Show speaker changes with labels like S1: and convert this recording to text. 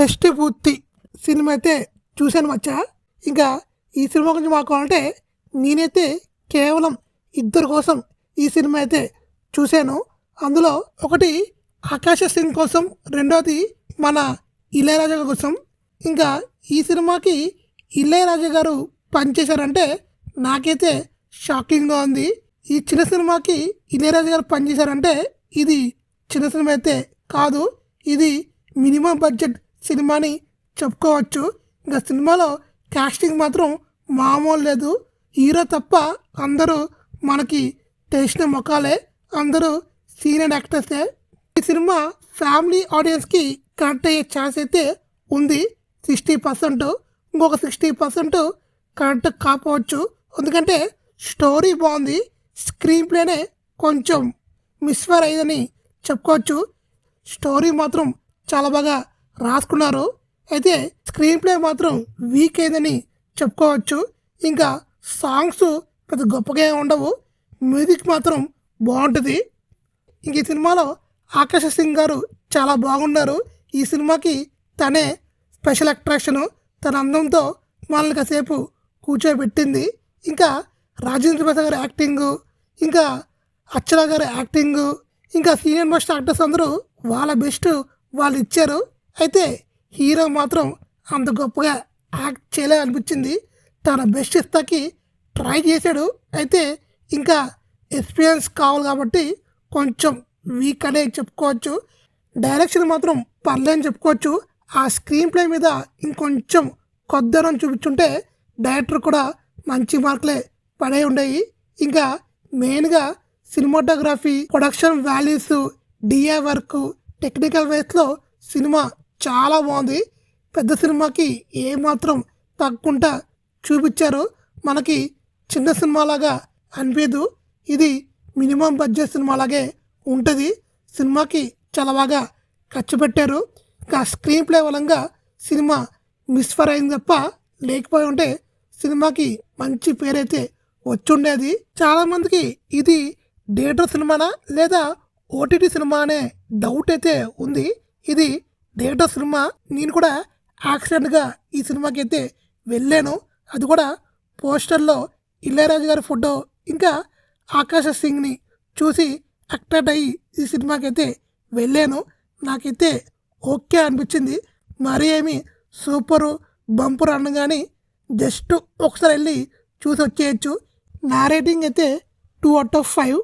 S1: షష్టిపూర్తి cinema అయితే చూశాను మచ్చా. ఇంకా ఈ సినిమా గురించి మాట్లాడాలంటే నేనైతే కేవలం ఇద్దరు కోసం ఈ సినిమా అయితే చూశాను. అందులో ఒకటి ఆకాశ సింగ్ కోసం, రెండోది మన ఇళయరాజా కోసం. ఇంకా ఈ సినిమాకి ఇళయరాజా గారు పనిచేశారంటే నాకైతే షాకింగ్గా ఉంది. ఈ చిన్న సినిమాకి ఇళయరాజా గారు పనిచేశారంటే ఇది చిన్న సినిమా అయితే కాదు, ఇది మినిమం బడ్జెట్ సినిమాని చెప్పుకోవచ్చు. ఇంకా సినిమాలో కాస్టింగ్ మాత్రం మామూలు లేదు. హీరో తప్ప అందరూ మనకి తెలిసిన ముఖాలే, అందరూ సీనియర్ యాక్టర్సే. ఈ సినిమా ఫ్యామిలీ ఆడియన్స్కి కనెక్ట్ అయ్యే ఛాన్స్ అయితే ఉంది 60%. ఇంకొక 60% కనెక్ట్ కాకపోవచ్చు. ఎందుకంటే స్టోరీ బాగుంది, స్క్రీన్ ప్లేనే కొంచెం మిస్ఫైర్ అయ్యిందని చెప్పుకోవచ్చు. స్టోరీ మాత్రం చాలా బాగా రాసుకున్నారు, అయితే స్క్రీన్ ప్లే మాత్రం వీక్ అయిందని చెప్పుకోవచ్చు. ఇంకా సాంగ్స్ పెద్ద గొప్పగా ఉండవు, మ్యూజిక్ మాత్రం బాగుంటుంది. ఇంక ఈ సినిమాలో ఆకాశ సింగ్ గారు చాలా బాగున్నారు. ఈ సినిమాకి తనే స్పెషల్ అట్రాక్షను. తన అందంతో మనల్ని కాసేపు కూర్చోబెట్టింది. ఇంకా రాజేంద్ర ప్రసాద్ గారి యాక్టింగు, ఇంకా అక్షర గారి యాక్టింగు, ఇంకా సీనియర్ మోస్ట్ యాక్టర్స్ అందరూ వాళ్ళ బెస్ట్ వాళ్ళు ఇచ్చారు. అయితే హీరో మాత్రం అంత గొప్పగా యాక్ట్ చేయలే అనిపించింది. తన బెస్ట్ ఇస్తాకి ట్రై చేశాడు, అయితే ఇంకా ఎక్స్పీరియన్స్ కావాలి కాబట్టి కొంచెం వీక్ అనే చెప్పుకోవచ్చు. డైరెక్షన్ మాత్రం పర్లేదని చెప్పుకోవచ్చు. ఆ స్క్రీన్ ప్లే మీద ఇంకొంచెం కొద్దరం చూపించుంటే డైరెక్టర్ కూడా మంచి మార్కులే పడే ఉండేవి. ఇంకా మెయిన్గా cinematography, production values, DA work, technical వేస్లో సినిమా చాలా బాగుంది. పెద్ద సినిమాకి ఏమాత్రం తగ్గకుండా చూపించారు. మనకి చిన్న సినిమాలాగా అనిపించదు, ఇది మినిమం బడ్జెట్ సినిమాలాగే ఉంటుంది. సినిమాకి చాలా బాగా ఖర్చు పెట్టారు. ఇంకా స్క్రీన్ ప్లే వలంగా సినిమా మిస్ఫైర్ అయింది తప్ప లేకపోయి ఉంటే సినిమాకి మంచి పేరైతే వచ్చుండేది. చాలామందికి ఇది థియేటర్ సినిమానా లేదా ఓటీటీ సినిమా అనే డౌట్ అయితే ఉంది. ఇది థియేటర్ సినిమా. నేను కూడా యాక్సిడెంట్గా ఈ సినిమాకి అయితే వెళ్ళాను. అది కూడా పోస్టర్లో ఇళయరాజు గారి ఫోటో ఇంకా ఆకాశ సింగ్ని చూసి అట్రాక్ట్ అయ్యి ఈ సినిమాకి అయితే వెళ్ళాను. నాకైతే ఓకే అనిపించింది. మరీ ఏమి సూపరు బంపర్ అన్న కానీ జస్ట్ ఒకసారి వెళ్ళి చూసి వచ్చేయచ్చు. నా రేటింగ్ అయితే 2/5.